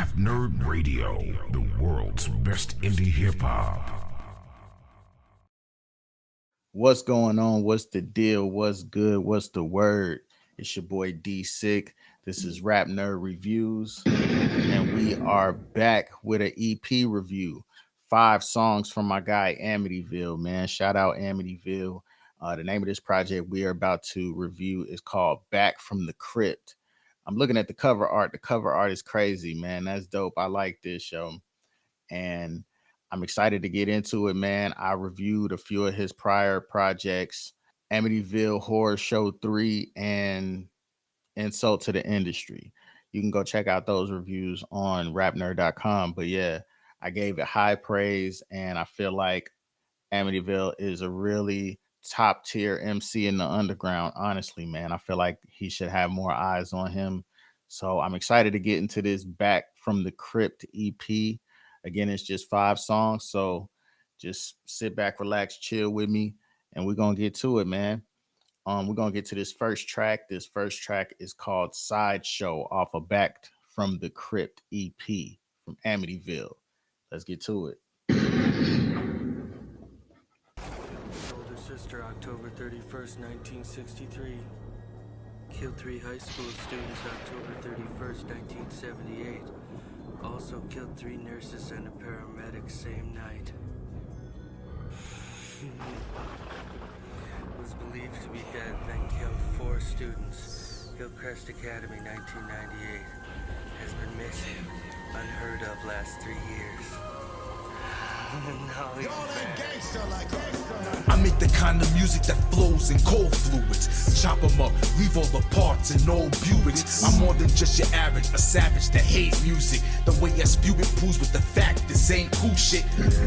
Rap Nerd Radio, the world's best indie hip hop. What's going on? What's the deal? What's good? What's the word? It's your boy D Sick. This is Rap Nerd Reviews, and we are back with an EP review. 5 songs from my guy Amityville, man. Shout out Amityville. The name of this project we are about to review is called Back from the Crypt. I'm looking at the cover art. The cover art is crazy, man. That's dope. I like this show. And I'm excited to get into it, man. I reviewed a few of his prior projects, Amityville Horror Show 3 and Insult to the Industry. You can go check out those reviews on rapnerd.com. But yeah, I gave it high praise, and I feel like Amityville is a really top tier MC in the underground. Honestly, man, I feel like he should have more eyes on him. So I'm excited to get into this Back from the Crypt EP. Again, it's just 5 songs. So just sit back, relax, chill with me, and we're going to get to it, man. We're going to get to this first track. This first track is called Sideshow off of Back from the Crypt EP from Amityville. Let's get to it. Older sister, October 31st, 1963. Killed 3 high school students, October 31st, 1978. Also killed 3 nurses and a paramedic same night. Was believed to be dead, then killed 4 students. Hillcrest Academy, 1998. Has been missing, unheard of last 3 years. I make the kind of music that flows in cold fluids. Chop them up, leave all the parts in old Buicks. I'm more than just your average, a savage that hates music. The way I spew it proves with the fact this ain't cool shit.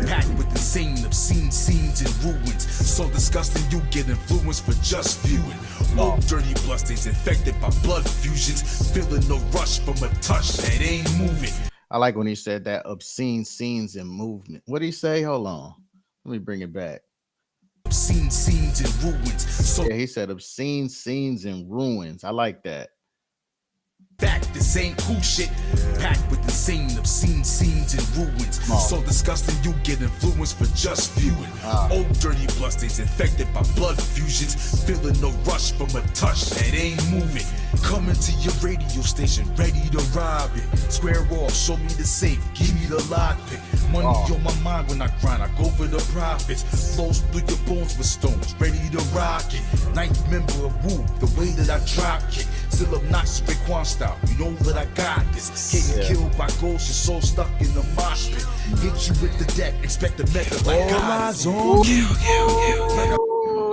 Packed with insane, obscene scenes and ruins. So disgusting you get influenced for just viewing. Old dirty bloodstains infected by blood fusions. Feeling the rush from a touch that ain't moving. I like when he said that obscene scenes and movement. What did he say? Hold on. Let me bring it back. Obscene scenes and ruins. So yeah, he said obscene scenes and ruins. I like that. Fact, this ain't cool shit. Packed with insane, obscene scenes and ruins. So disgusting you get influenced for just viewing. Old dirty bloodstains infected by blood fusions. Feeling the rush from a touch that ain't moving. Coming to your radio station, ready to rob it. Square off, show me the safe, give me the lockpick. Money on my mind when I grind, I go for the profits. Flows through your bones with stones, ready to rock it. Ninth member of Wu, the way that I drop kick. Still obnoxious, Raekwon style, you know that I got this. Getting killed by ghosts, your soul stuck in the mosh pit. Hit you with the deck, expect a method like God's on you.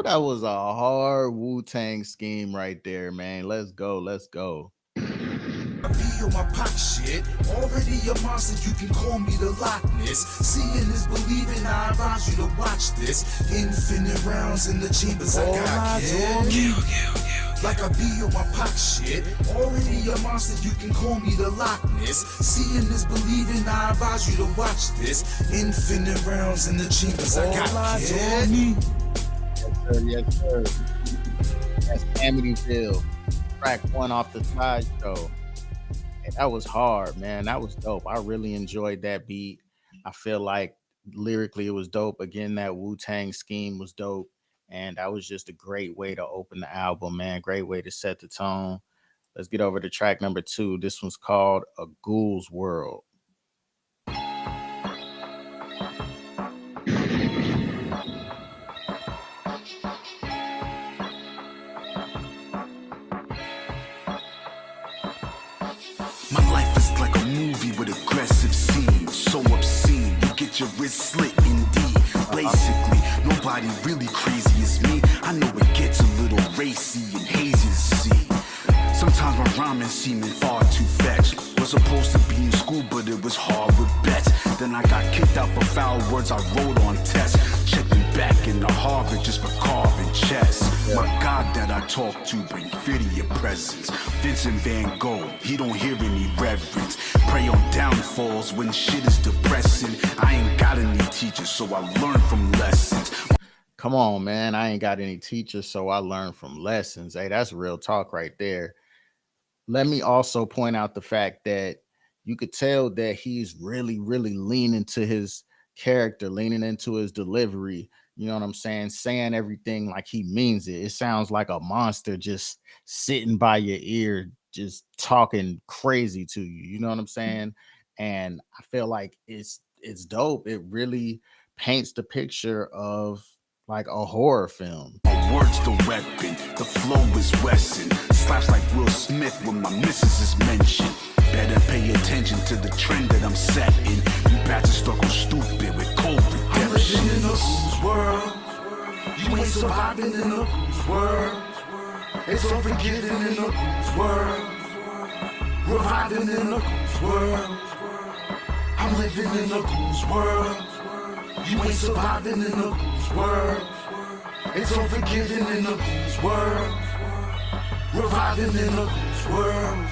That was a hard Wu-Tang scheme right there, man. Let's go, let's go. I be on my pop shit. Already a monster, you can call me the Loch Ness. Seeing is believing, I advise you to watch this. Infinite rounds in the chambers, I got kid. Like I be on my pop shit. Already a monster, you can call me the Loch Ness. Seeing is believing, I advise you to watch this. Infinite rounds in the chambers, I got kid. Yes, sir. That's Amityville. Track 1 off the Sideshow. And that was hard, man. That was dope. I really enjoyed that beat. I feel like lyrically it was dope. Again, that Wu-Tang scheme was dope. And that was just a great way to open the album, man. Great way to set the tone. Let's get over to track number 2. This one's called A Ghoul's World. My life is like a movie with aggressive scenes, so obscene, you get your wrist slit indeed. Basically, nobody really crazy as me. I know it gets a little racy and hazy to see. Sometimes my rhyming seeming far too fetched. Was supposed to be in school, but it was hard with bets. Then I got kicked out for foul words I wrote on tests. Checking back into Harvard just for carving chess. My God that I talk to bring fear to your presence. Vincent Van Gogh, he don't hear any reverence. Pray on downfalls when shit is depressing. I ain't got any teachers, so I learn from lessons. Come on, man. I ain't got any teachers, so I learn from lessons. Hey, that's real talk right there. Let me also point out the fact that, you could tell that he's really, really leaning to his character, leaning into his delivery. You know what I'm saying everything like he means it. It sounds like a monster just sitting by your ear, just talking crazy to you. You know what I'm saying? And I feel like it's dope. It really paints the picture of like a horror film. My words the weapon, the flow is Wesson. Slaps like Will Smith when my missus is mentioned. Better pay attention to the trend that I'm setting. You bastards struggle stupid with cold redemption. I'm living in a whose world. You ain't surviving in a whose world. It's unforgiving in a whose world. Reviving in a whose world. I'm living in a whose world. You ain't surviving in a whose world. It's unforgiving in a whose world. Reviving in a whose world.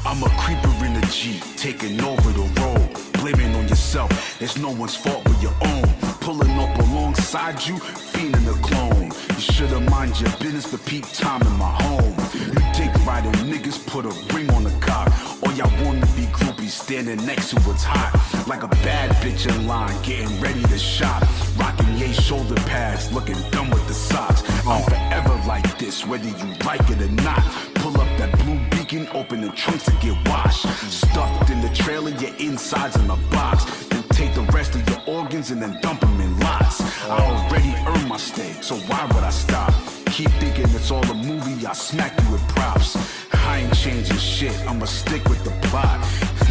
I'm a creeper in a Jeep, taking over the road. Blaming on yourself, it's no one's fault but your own. Pulling up alongside you, feeding a clone. You should've mind your business for peak time in my home. You dick riding niggas, put a ring on the cock. All y'all wanna be groupies standing next to what's hot. Like a bad bitch in line, getting ready to shop. Rocking yay shoulder pads, looking dumb with the socks. I'm forever like this, whether you like it or not. Pull up that blue beacon, open the trunks to get washed. Stuffed in the trailer, your insides in the box. Then take the rest of your organs and then dump them in lots. I already earned my stay, so why would I stop? Keep thinking it's all a movie, I'll smack you with props. I ain't changing shit, I'ma stick with the plot.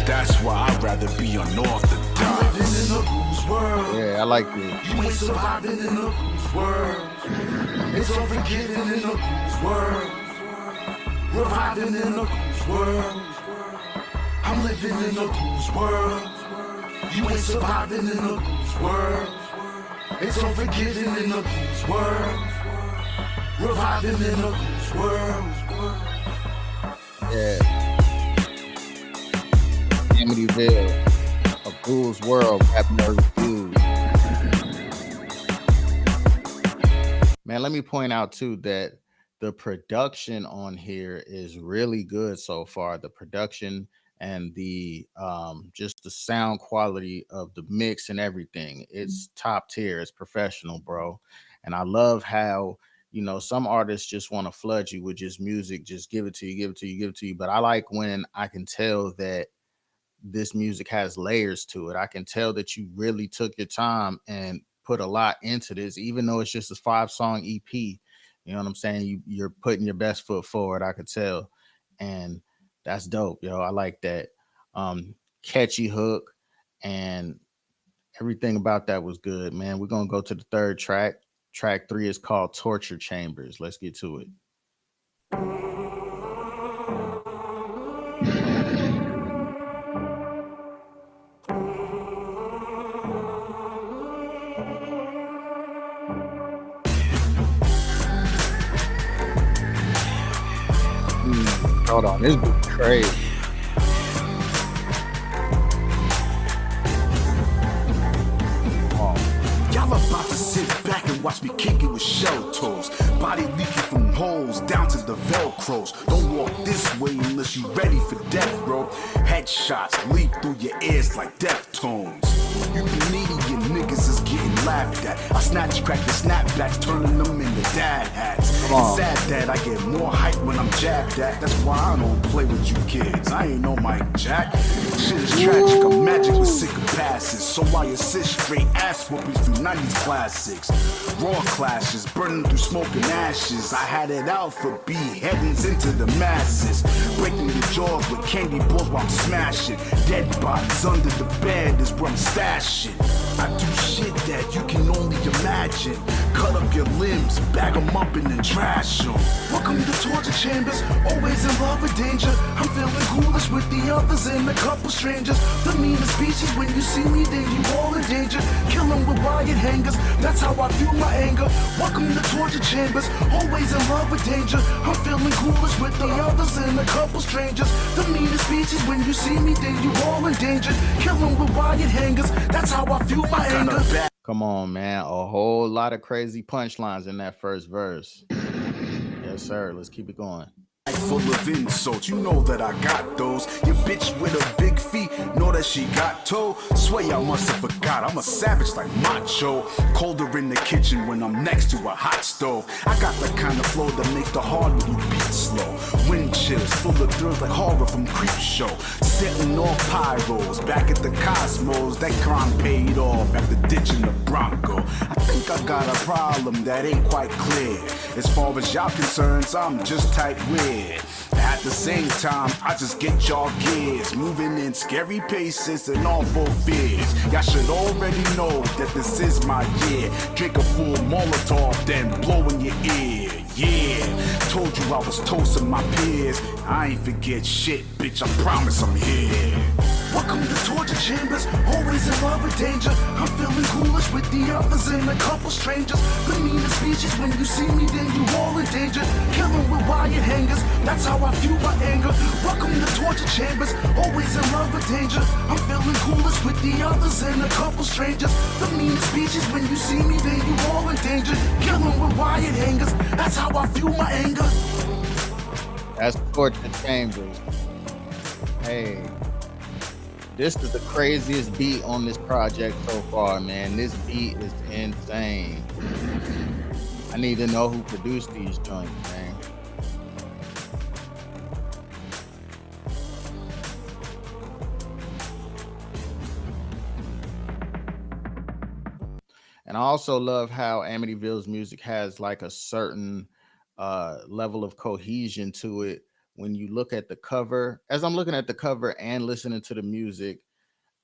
That's why I'd rather be unorthodox. I'm living in a whose world. Yeah, I like this. You ain't surviving in a whose world. It's unforgiving in a whose world. Reviving in a whose world. I'm living in a whose world. You ain't surviving in a whose world. It's unforgiving in a whose world. Reviving in a whose world. Yeah. AmityVill, A Fool's World, Rap Nerd Reviews. Man, let me point out too that the production on here is really good so far. The production and the just the sound quality of the mix and everything. It's top tier. It's professional, bro. And I love how, you know, some artists just want to flood you with just music, just give it to you, give it to you, give it to you. But I like when I can tell that this music has layers to it. I can tell that you really took your time and put a lot into this, even though it's just a 5-song EP. You know what I'm saying? You're putting your best foot forward, I could tell. And that's dope, yo. I like that. Catchy hook and everything about that was good, man. We're gonna go to the third track. Track 3 is called Torture Chambers. Let's get to it. Hold on, this is crazy. Y'all about to sit back and watch me kick it with shell toes. Body leaking from holes down to the Velcros. Don't walk this way unless you ready for death, bro. Headshots leak through your ears like Deftones. You Canadian niggas is getting laughed at. I snatch crack the snapbacks, turning them into dad hats. It's sad that I get more hype when I'm jabbed at. That's why I don't play with you kids. I ain't no Mike Jack. Shit is tragic, I'm magic with sick of passes. So I assist straight ass whoopings through 90s classics. Raw clashes, burning through smoke and ashes. I had it out for beheadings into the masses. Breaking your jaws with candy balls while I'm smashing. Dead bodies under the bed is where I'm stashing. I do shit that you can only imagine. Cut up your limbs, bag them up and then trash them. Welcome to torture chambers, always in love with danger. I'm feeling ghoulish with the others and a couple strangers. The meanest species, when you see me, then you all in danger. Kill them with wire hangers, that's how I feel my anger. Welcome to torture chambers, always in love with danger. I'm feeling ghoulish with the others and a couple strangers. The meanest species, when you see me, then you all in danger. Kill them with wire hangers, that's how I feel my anger. Come on, man. A whole lot of crazy punchlines in that first verse. Yes, sir. Let's keep it going. full of insults, you know that I got those. Your bitch with a big feet, know that she got toe. Swear I must have forgot, I'm a savage like macho. Colder in the kitchen when I'm next to a hot stove. I got the kind of flow that makes the hardwood beat slow. Wind chills, full of thrills like horror from Creep Show. Setting off pyros, back at the Cosmos. That crime paid off after ditching the Bronco. I think I got a problem that ain't quite clear. As far as y'all concerns, I'm just type weird. At the same time, I just get y'all gears moving in scary paces and awful fears. Y'all should already know that this is my year. Drink a full Molotov, then blow in your ear. Yeah, told you I was toasting my peers. I ain't forget shit, bitch, I promise I'm here. Welcome to torture chambers, always in love with danger. I'm feeling coolish with the others and a couple strangers. The meanest species, when you see me, then you all in danger. Killing with wire hangers, that's how I view my anger. Welcome to torture chambers, always in love with danger. I'm feeling coolish with the others and a couple strangers. The meanest species, when you see me, then you all in danger. Killing with wire hangers, that's how I view my anger. That's torture chambers. Hey. This is the craziest beat on this project so far, man. This beat is insane. I need to know who produced these joints, man. And I also love how Amityville's music has like a certain level of cohesion to it. When you look at the cover, as I'm looking at the cover and listening to the music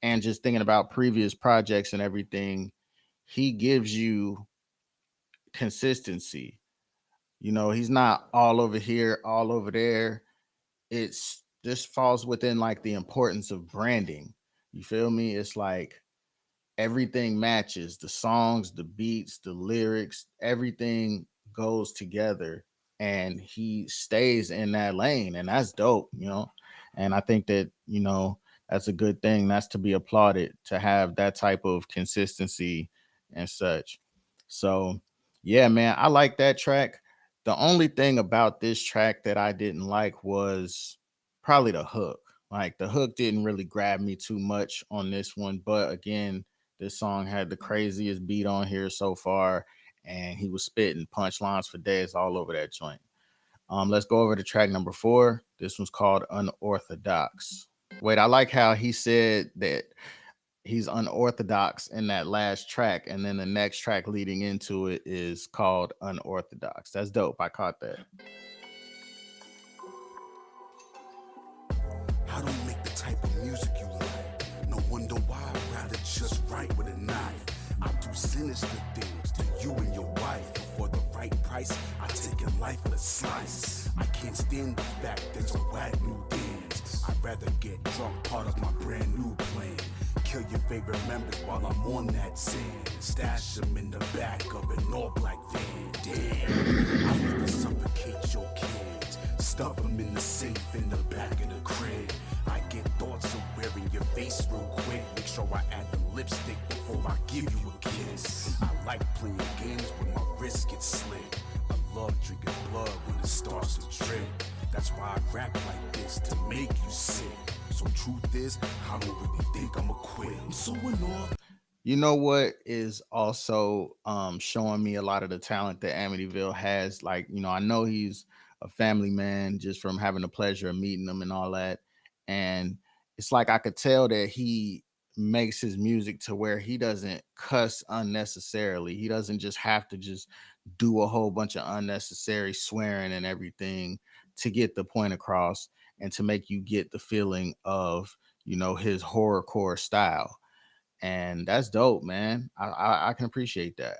and just thinking about previous projects and everything, he gives you consistency. You know, he's not all over here, all over there. It's just falls within like the importance of branding. You feel me? It's like everything matches, the songs, the beats, the lyrics, everything goes together. And he stays in that lane, and that's dope, you know. And I think that, you know, that's a good thing. That's to be applauded, to have that type of consistency and such. So, yeah, man, I like that track. The only thing about this track that I didn't like was probably the hook. Like the hook didn't really grab me too much on this one, but again, this song had the craziest beat on here so far, and he was spitting punchlines for days all over that joint. Let's go over to track number 4. This one's called Unorthodox. Wait, I like how he said that he's unorthodox in that last track, and then the next track leading into it is called Unorthodox. That's dope. I caught that. I don't make the type of music you like. No wonder why I'd rather just write with a knife. I do sinister things to you and your wife. For the right price, I take your life with a slice. I can't stand the fact there's a whack new dance. I'd rather get drunk, part of my brand new plan. Kill your favorite members while I'm on that sand. Stash them in the back of an all-black van. Damn, I need to suffocate your kids. Stuff them in the safe in the back of the crib. I get thoughts of wearing your face real quick. Make sure I add the lipstick before I give you a kiss. I like playing games when my wrist gets slit. I love drinking blood when it starts to drip. That's why I rap like this, to make you sick. So truth is, I don't really think I'ma quit. I'm so annoyed. You know what is also showing me a lot of the talent that Amityville has? Like, you know, I know he's a family man just from having the pleasure of meeting him and all that. And it's like I could tell that he makes his music to where he doesn't cuss unnecessarily. He doesn't just have to just do a whole bunch of unnecessary swearing and everything to get the point across and to make you get the feeling of, you know, his horrorcore style. And that's dope, man. I can appreciate that.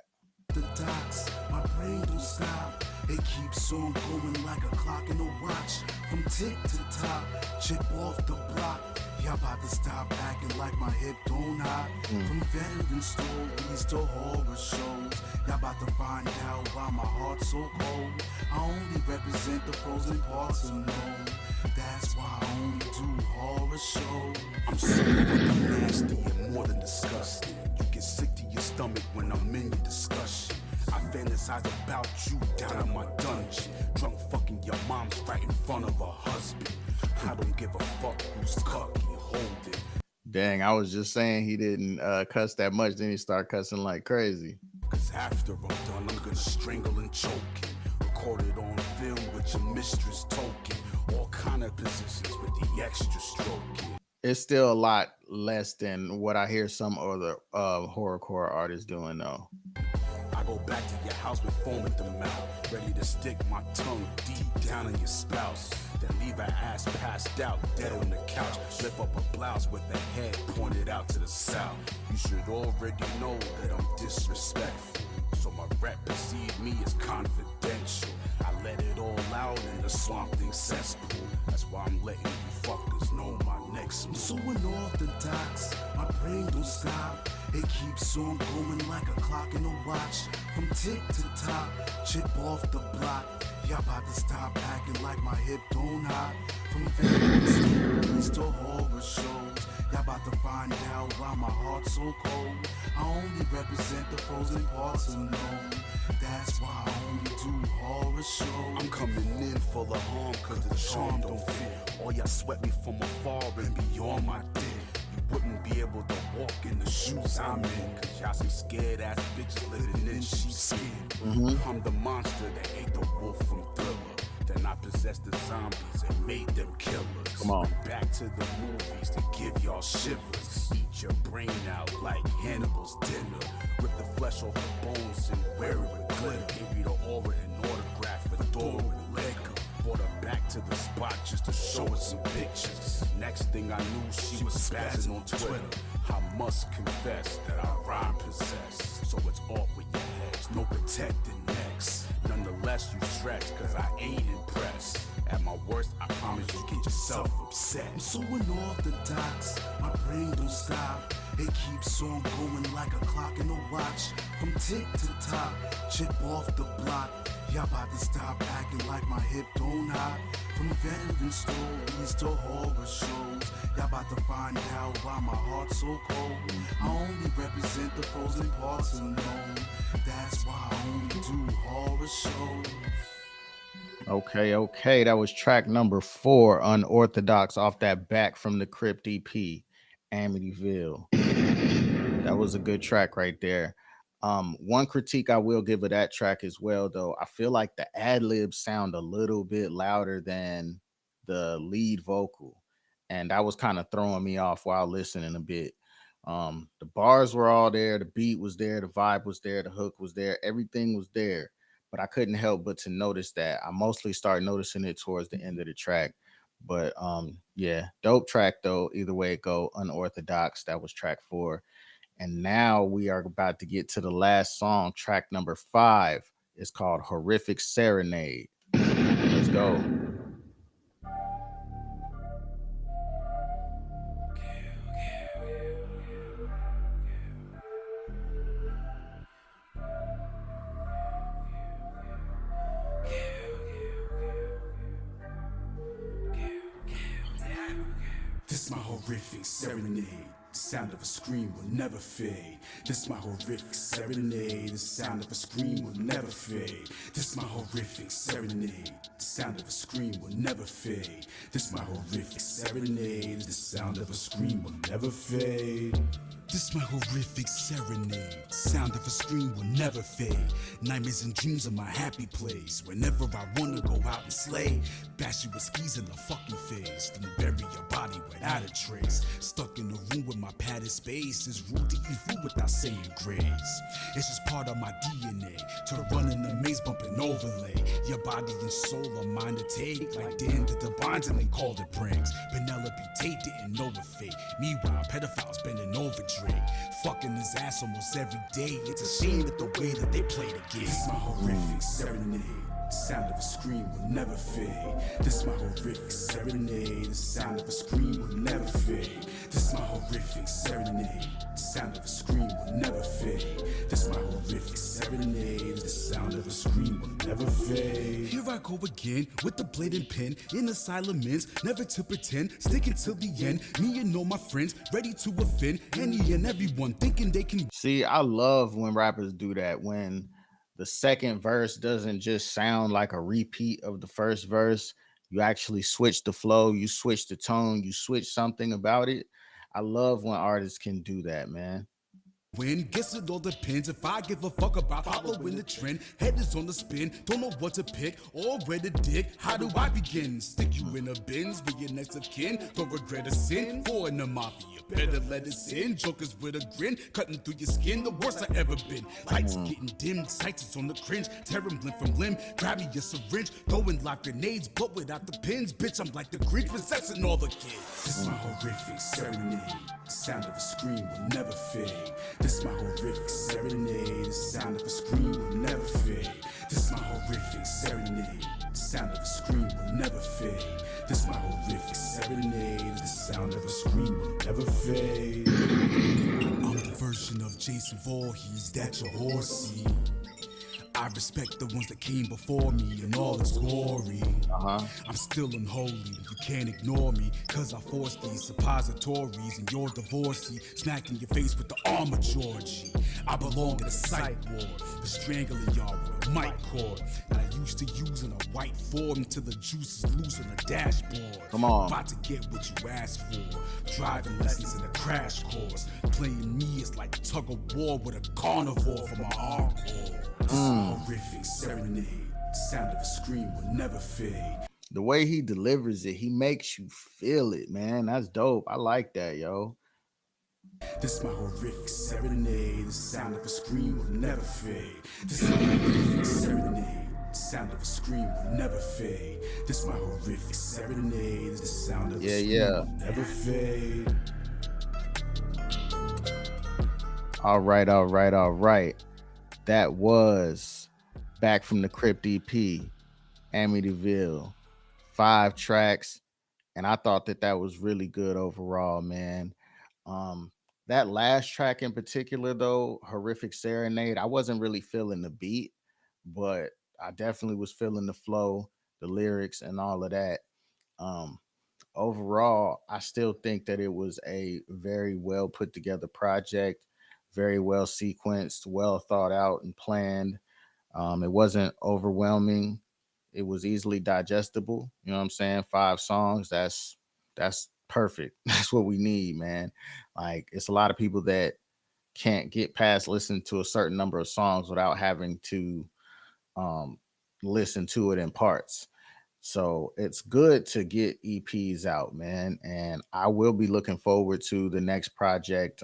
The dots, my brain don't stop. It keeps on going like a clock in a watch. From tick to top, chip off the block. Y'all about to stop acting like my hip don't hop. From veteran stories to horror shows. Y'all about to find out why my heart's so cold. I only represent the frozen parts of known. That's why I only do horror shows. I'm so fucking nasty and more than disgusting. You get sick to your stomach when I'm in your discussion. I fantasize about you down in my dungeon. Drunk fucking your mom's right in front of her husband. I don't give a fuck who's cocky, hold it. Dang, I was just saying he didn't cuss that much, then he started cussing like crazy. Cause after I'm done, I'm gonna strangle and choke it. Recorded on film with your mistress token. All kind of positions with the extra stroking. It's still a lot less than what I hear some other horrorcore artists doing though. I go back to your house with foam at the mouth, ready to stick my tongue deep down in your spouse. Then leave her ass passed out, dead on the couch. Lift up a blouse with the head pointed out to the south. You should already know that I'm disrespectful, so my rep perceived me as confidential. I let it all out in the swamp thing cesspool. That's why I'm letting you fuckers know my next move. I'm so unorthodox, my brain don't stop. It keeps on going like a clock in a watch. From tick to top, chip off the block. Y'all about to stop acting like my hip don't hop. From family stories to horror shows, y'all about to find out why my heart's so cold. I only represent the frozen parts of known. That's why I only do horror shows. I'm coming in full of harm cause the charm don't fit. Or y'all sweat me from afar and beyond my dick. You wouldn't be able to walk in the shoes I'm in, cause y'all some scared ass bitches living in sheepskin. I'm the monster that ate the wolf from Thriller. Then I possessed the zombies and made them killers. Come on. Back to the movies to give y'all shivers. Eat your brain out like Hannibal's dinner. Rip the flesh off the bones and wear it with glitter. Give you the aura and autograph for Dora and Lego. Brought her back to the spot just to show her some pictures. Next thing I knew, she was spazzing on Twitter. I must confess that I rhyme possess. So it's off with your heads, no protecting necks. Nonetheless, you stress, cause I ain't impressed. At my worst, I promise you get yourself upset. I'm so unorthodox, my brain don't stop. It keeps on going like a clock in a watch. From tick to top, chip off the block. Y'all about to stop acting like my hip don't hop. From veteran stories to horror shows, y'all about to find out why my heart's so cold. I only represent the frozen parts unknown. That's why I only do horror shows. Okay. That was track number 4, Unorthodox, off that Back from the Crypt EP, Amityville. That was a good track right there. One critique I will give of that track as well, though, I feel like the ad-libs sound a little bit louder than the lead vocal, and that was kind of throwing me off while listening a bit. The bars were all there, the beat was there, the vibe was there, the hook was there, everything was there, but I couldn't help but to notice that. I mostly started noticing it towards the end of the track. But yeah, dope track though, either way it go. Unorthodox, that was track 4. And now we are about to get to the last song, track number 5. It's called Horrific Serenade. Let's go. This my horrific serenade. The sound of a scream will never fade. This my horrific serenade. The sound of a scream will never fade. This my horrific serenade. The sound of a scream will never fade. This my horrific serenade. The sound of a scream will never fade. This my horrific serenade. Sound of a scream will never fade. Nightmares and dreams are my happy place. Whenever I wanna go out and slay, bash you with skis in the fucking face, then bury your body without a trace. Stuck in the room with my padded space. It's rude to eat food without saying grace. It's just part of my DNA to run in the maze, bump and overlay. Your body and soul are mine to take. Like Dan did the binds and then called it pranks. Penelope Tate didn't know the fate. Meanwhile, pedophiles bending over Drake. Fucking his ass almost every day. It's a shame that the way that they play the game. This my horrific serenade. The sound of a scream will never fade. This my horrific serenade. The sound of a scream will never fade. This my horrific serenade. The sound of a scream will never fade. This my horrific serenade. The sound of a scream will never fade. Here I go again with the blade and pen in the silent mints, never to pretend, sticking till the end. Me and all my friends ready to offend any and everyone thinking they can. See, I love when rappers do that, when the second verse doesn't just sound like a repeat of the first verse. You actually switch the flow, you switch the tone, you switch something about it. I love when artists can do that, man. When guess it all depends if I give a fuck about following the trend. Head is on the spin, don't know what to pick or where to dig. How do I begin? Stick you in a bins, be your next of kin. Don't regret a sin for in the mafia. Better let us in. Jokers with a grin, cutting through your skin. The worst I ever been. Lights getting dim, sights is on the cringe. Tearing limb from limb, grabbing your syringe. Throwing like grenades, but without the pins. Bitch, I'm like the Grinch, possessing all the kids. This is my horrific serenade. The sound of a scream will never fade. This is my horrific serenade. The sound of a scream will never fade. This is my horrific serenade. The sound of a scream will never fade. This is my horrific serenade. The sound of a scream will never fade. I'm the version of Jason Voorhees that your horse see. I respect the ones that came before me and all its glory. I'm still unholy, you can't ignore me, cause I force these suppositories and you're divorcee, smacking your face with the armor Georgie. I belong in a psych ward, for strangling y'all with a mic cord that I used to use in a white Ford until the juice is loose on the dashboard. Come on. About to get what you asked for, driving lessons in a crash course. Playing me is like tug of war with a carnivore for my hardcore. Horrific serenade. The sound of a scream will never fade. The way he delivers it, he makes you feel it, man. That's dope. I like that, yo. This is my horrific serenade. The sound of a scream will never fade. This is my horrific serenade. The sound of a scream will never fade. This is my horrific serenade. The sound of a scream will never fade. All right. That was back from the Crypt EP, Amityville, 5 tracks, and I thought that was really good overall, man. That last track in particular, though, Horrific Serenade, I wasn't really feeling the beat, but I definitely was feeling the flow, the lyrics, and all of that. Overall, I still think that it was a very well put together project. Very well sequenced, well thought out and planned. It wasn't overwhelming. It was easily digestible. You know what I'm saying? 5 songs. That's perfect. That's what we need, man. Like, it's a lot of people that can't get past listening to a certain number of songs without having to listen to it in parts. So it's good to get EPs out, man. And I will be looking forward to the next project.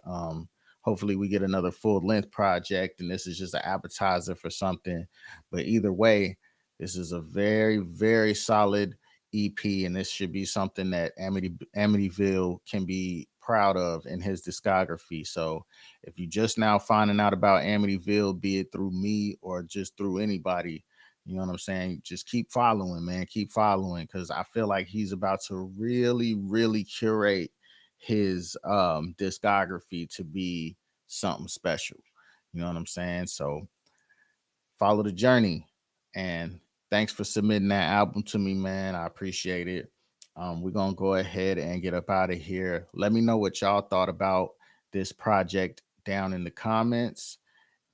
Hopefully we get another full length project and this is just an appetizer for something. But either way, this is a very, very solid EP, and this should be something that Amityville can be proud of in his discography. So if you just now finding out about Amityville, be it through me or just through anybody, you know what I'm saying? Just keep following, man. Keep following, because I feel like he's about to really, really curate his discography to be something special. You know what I'm saying? So follow the journey, and thanks for submitting that album to me, man. I appreciate it. We're gonna go ahead and get up out of here. Let me know what y'all thought about this project down in the comments.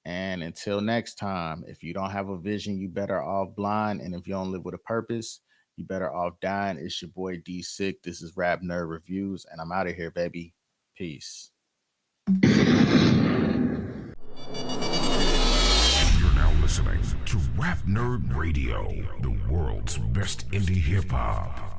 And until next time, if you don't have a vision, you better off blind. And if you don't live with a purpose, you better off dying. It's your boy D Sick. This is Rap Nerd Reviews, and I'm out of here, baby. Peace. You're now listening to Rap Nerd Radio, the world's best indie hip hop.